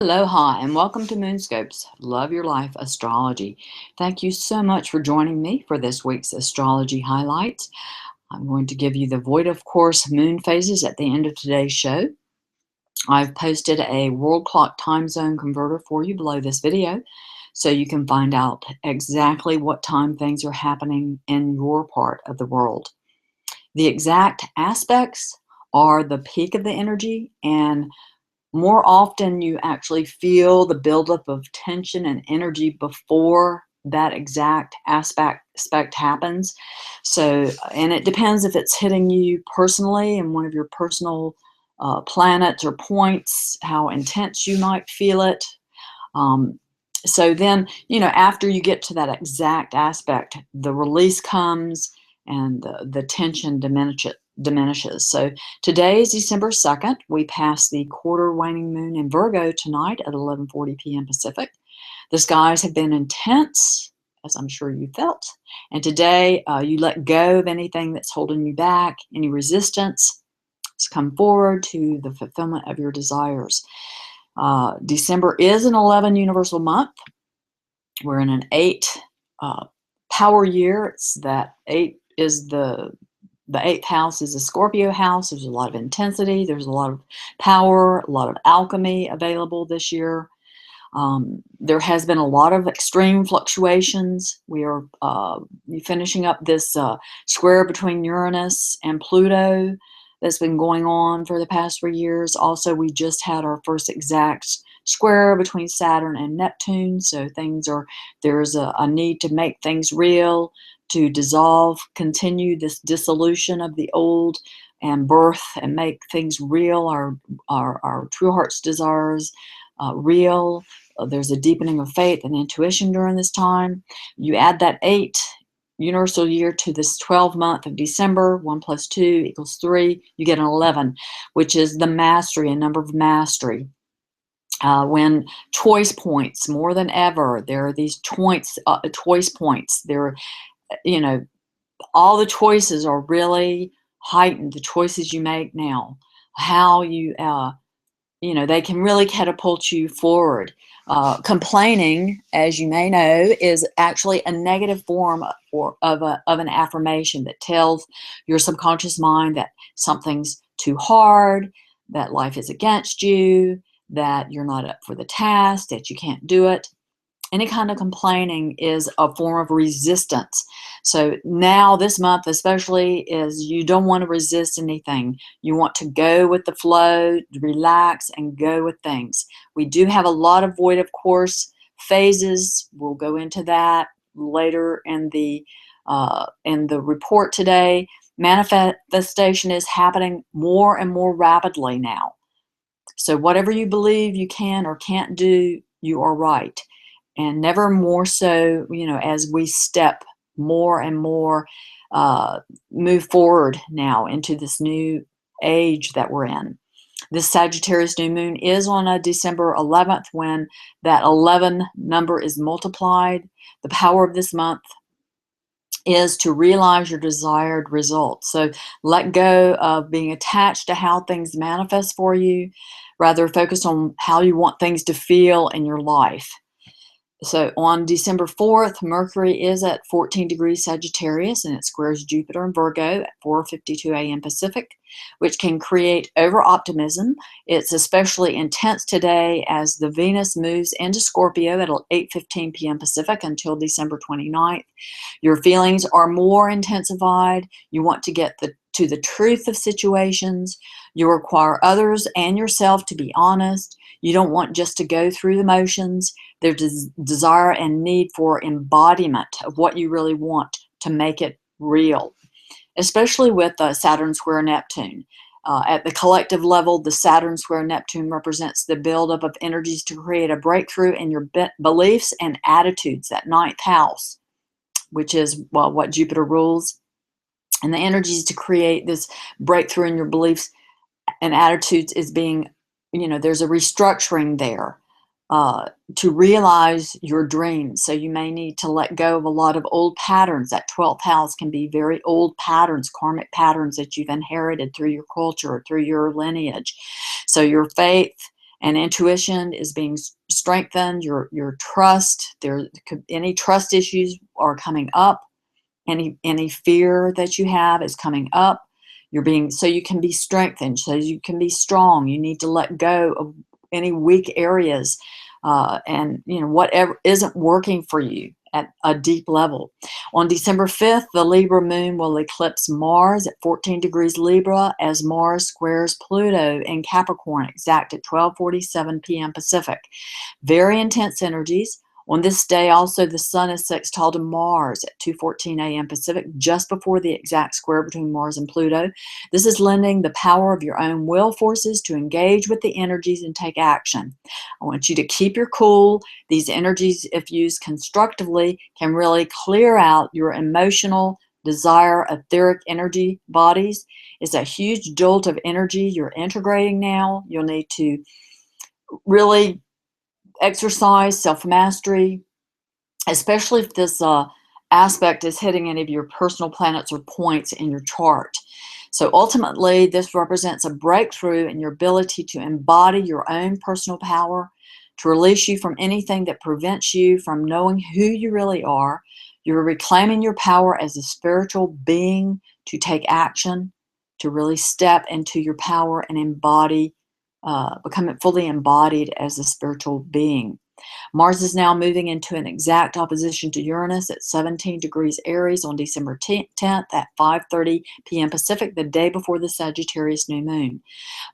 Aloha and welcome to Moonscopes, Love Your Life Astrology. Thank you so much for joining me for this week's astrology highlights. I'm going to give you the void of course moon phases at the end of today's show. I've posted a world clock time zone converter for you below this video so you can find out exactly what time things are happening in your part of the world. The exact aspects are the peak of the energy, and more often you actually feel the buildup of tension and energy before that exact aspect happens. So, and it depends if it's hitting you personally in one of your personal planets or points, how intense you might feel it. Um, so then, after you get to that exact aspect, the release comes and the tension diminishes. So today is December 2nd. We pass the quarter waning moon in Virgo tonight at 11:40 p.m. Pacific. The skies have been intense, as I'm sure you felt. And today you let go of anything that's holding you back, any resistance. Come forward to the fulfillment of your desires. December is an 11 universal month. We're in an 8 power year. It's that 8 is the 8th house is a Scorpio house. There's a lot of intensity. There's a lot of power, a lot of alchemy available this year. There has been a lot of extreme fluctuations. We are finishing up this square between Uranus and Pluto that's been going on for the past 3 years. Also, we just had our first exact square between Saturn and Neptune. So there's a need to make things real, to dissolve, continue this dissolution of the old and birth and make things real, our true heart's desires real. There's a deepening of faith and intuition during this time. You add that 8 universal year to this 12 month of December, 1 plus 2 equals 3, you get an 11, which is the mastery, a number of mastery. When choice points, more than ever, there are these choice points. There, all the choices are really heightened. The choices you make now, how you, they can really catapult you forward. Complaining, as you may know, is actually a negative form of an affirmation that tells your subconscious mind that something's too hard, that life is against you, that you're not up for the task, that you can't do it. Any kind of complaining is a form of resistance. So now this month especially is you don't want to resist anything. You want to go with the flow, relax, and go with things. We do have a lot of void of course phases. We'll go into that later in the report today. Manifestation is happening more and more rapidly now. So whatever you believe you can or can't do, you are right. And never more so, as we step more and more, move forward now into this new age that we're in. This Sagittarius new moon is on a December 11th when that 11 number is multiplied. The power of this month is to realize your desired results. So let go of being attached to how things manifest for you. Rather focus on how you want things to feel in your life. So on December 4th, Mercury is at 14 degrees Sagittarius and it squares Jupiter and Virgo at 4:52 a.m. Pacific, which can create over-optimism. It's especially intense today as the Venus moves into Scorpio at 8:15 p.m. Pacific until December 29th. Your feelings are more intensified. You want to get to the truth of situations. You require others and yourself to be honest. You don't want just to go through the motions. There's desire and need for embodiment of what you really want to make it real, especially with Saturn square Neptune. At the collective level, the Saturn square Neptune represents the buildup of energies to create a breakthrough in your beliefs and attitudes, that 9th house, which is what Jupiter rules. And the energies to create this breakthrough in your beliefs and attitudes is being, there's a restructuring there to realize your dreams. So you may need to let go of a lot of old patterns. That 12th house can be very old patterns, karmic patterns that you've inherited through your culture or through your lineage. So your faith and intuition is being strengthened. Your trust, any trust issues are coming up. Any fear that you have is coming up. So you can be strengthened, so you can be strong. You need to let go of any weak areas, and whatever isn't working for you at a deep level. On December 5th, the Libra moon will eclipse Mars at 14 degrees Libra as Mars squares Pluto in Capricorn, exact at 12:47 p.m. Pacific. Very intense energies. On this day, also, the Sun is sextile to Mars at 2:14 a.m. Pacific, just before the exact square between Mars and Pluto. This is lending the power of your own will forces to engage with the energies and take action. I want you to keep your cool. These energies, if used constructively, can really clear out your emotional, desire, etheric energy bodies. It's a huge jolt of energy you're integrating now. You'll need to really exercise self-mastery, especially if this aspect is hitting any of your personal planets or points in your chart. So ultimately, this represents a breakthrough in your ability to embody your own personal power, to release you from anything that prevents you from knowing who you really are. You're reclaiming your power as a spiritual being to take action, to really step into your power and embody, become fully embodied as a spiritual being. Mars is now moving into an exact opposition to Uranus at 17 degrees Aries on December 10th at 5:30 p.m. Pacific, the day before the Sagittarius new moon.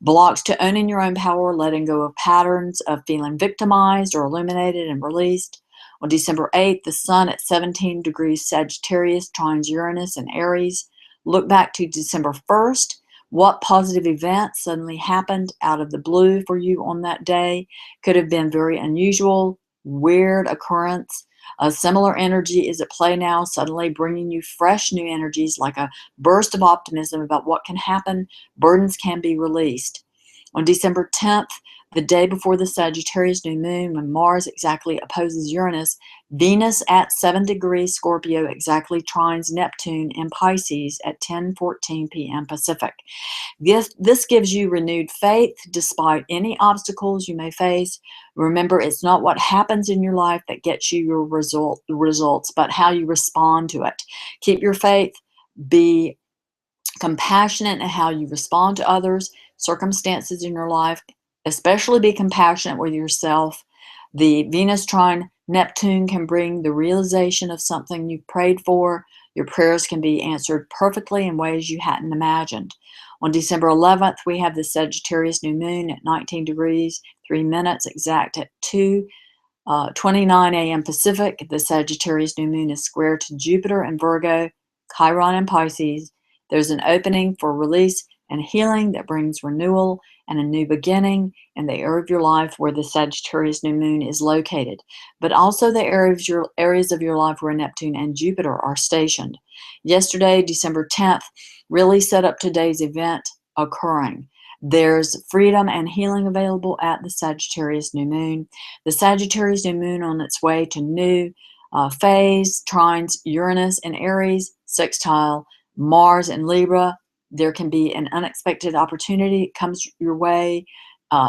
Blocks to owning your own power, letting go of patterns of feeling victimized or illuminated and released. On December 8th, the Sun at 17 degrees Sagittarius trines Uranus in Aries. Look back to December 1st. What positive event suddenly happened out of the blue for you on that day? Could have been very unusual, weird occurrence. A similar energy is at play now, suddenly bringing you fresh new energies like a burst of optimism about what can happen. Burdens can be released. On December 10th, the day before the Sagittarius new moon, when Mars exactly opposes Uranus, Venus at 7 degrees Scorpio exactly trines Neptune in Pisces at 10:14 p.m. Pacific. This gives you renewed faith despite any obstacles you may face. Remember, it's not what happens in your life that gets you your results, but how you respond to it. Keep your faith. Be compassionate in how you respond to others, circumstances in your life. Especially be compassionate with yourself. The Venus trine Neptune can bring the realization of something you've prayed for. Your prayers can be answered perfectly in ways you hadn't imagined. On December 11th, we have the Sagittarius new moon at 19 degrees, 3 minutes, exact at 2:29 a.m. Pacific. The Sagittarius new moon is square to Jupiter and Virgo, Chiron and Pisces. There's an opening for release and healing that brings renewal and a new beginning in the area of your life where the Sagittarius new moon is located, but also the areas of your life where Neptune and Jupiter are stationed. Yesterday, December 10th, really set up today's event occurring. There's freedom and healing available at the Sagittarius new moon. The Sagittarius new moon on its way to new phase trines Uranus in Aries, sextile Mars in Libra. There can be an unexpected opportunity that comes your way.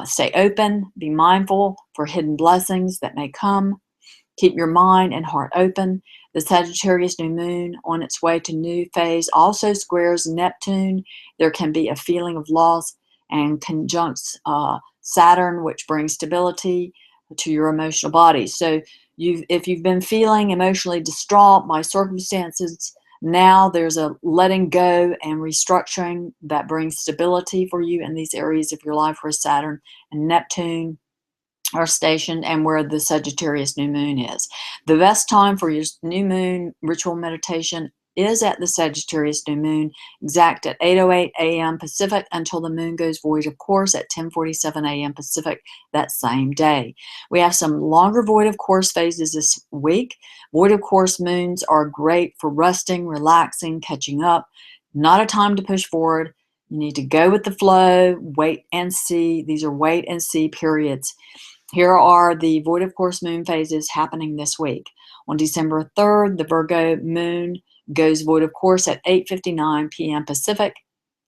Stay open, be mindful for hidden blessings that may come. Keep your mind and heart open. The Sagittarius new moon on its way to new phase also squares Neptune. There can be a feeling of loss and conjuncts Saturn, which brings stability to your emotional body. So if you've been feeling emotionally distraught by circumstances, now there's a letting go and restructuring that brings stability for you in these areas of your life where Saturn and Neptune are stationed and where the Sagittarius new moon is. The best time for your new moon ritual meditation is at the Sagittarius new moon, exact at 8:08 a.m. Pacific until the moon goes void, of course, at 10:47 a.m. Pacific that same day. We have some longer void of course phases this week. Void of course moons are great for resting, relaxing, catching up. Not a time to push forward. You need to go with the flow, wait and see. These are wait and see periods. Here are the void of course moon phases happening this week. On December 3rd, the Virgo moon goes void of course at 8:59 p.m. Pacific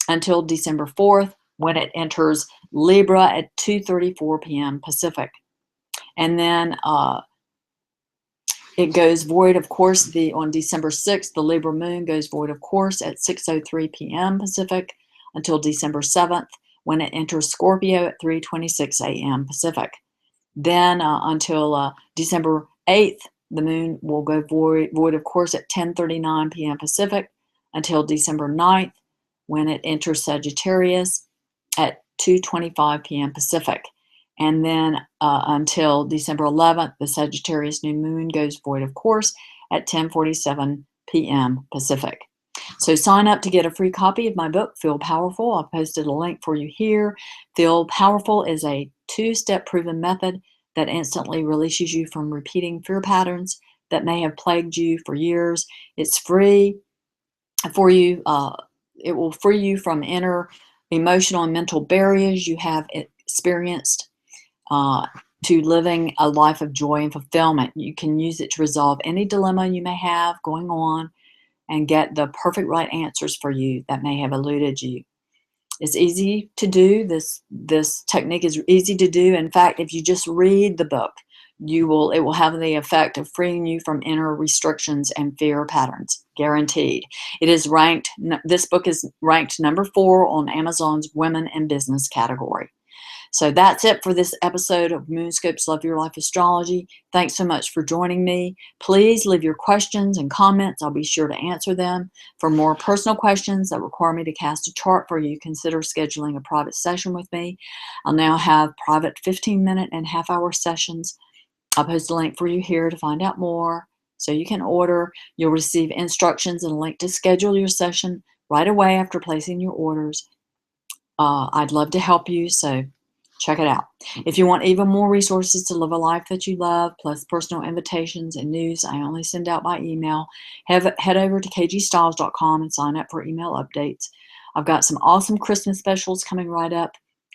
until December 4th, when it enters Libra at 2:34 p.m. Pacific. And then it goes void of course on December 6th. The Libra moon goes void of course at 6:03 p.m. Pacific until December 7th, when it enters Scorpio at 3:26 a.m. Pacific. Then until December 8th, the moon will go void of course at 10:39 p.m. Pacific until December 9th, when it enters Sagittarius at 2:25 p.m. Pacific. And then until December 11th, the Sagittarius new moon goes void of course at 10:47 p.m. Pacific. So sign up to get a free copy of my book, Feel Powerful. I've posted a link for you here. Feel Powerful is a 2-step proven method that instantly releases you from repeating fear patterns that may have plagued you for years. It's free for you. It will free you from inner emotional and mental barriers you have experienced to living a life of joy and fulfillment. You can use it to resolve any dilemma you may have going on and get the perfect right answers for you that may have eluded you. It's easy to do. This technique is easy to do. In fact, if you just read the book, it will have the effect of freeing you from inner restrictions and fear patterns, guaranteed. This book is ranked number 4 on Amazon's Women in Business category. So that's it for this episode of Moonscope's Love Your Life Astrology. Thanks so much for joining me. Please leave your questions and comments. I'll be sure to answer them. For more personal questions that require me to cast a chart for you, consider scheduling a private session with me. I'll now have private 15-minute and half-hour sessions. I'll post a link for you here to find out more so you can order. You'll receive instructions and a link to schedule your session right away after placing your orders. I'd love to help you, so check it out. If you want even more resources to live a life that you love, plus personal invitations and news I only send out by email, head over to kgstyles.com and sign up for email updates. I've got some awesome Christmas specials coming right up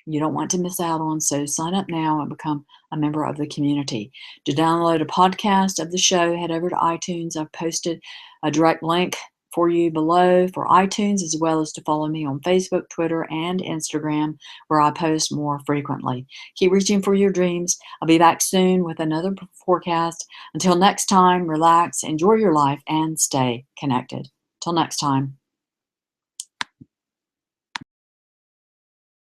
you don't want to miss out on, so sign up now and become a member of the community. To download a podcast of the show, head over to iTunes. I've posted a direct link for you below for iTunes, as well as to follow me on Facebook, Twitter, and Instagram, where I post more frequently. Keep reaching for your dreams. I'll be back soon with another forecast. Until next time, relax, enjoy your life, and stay connected. Till next time.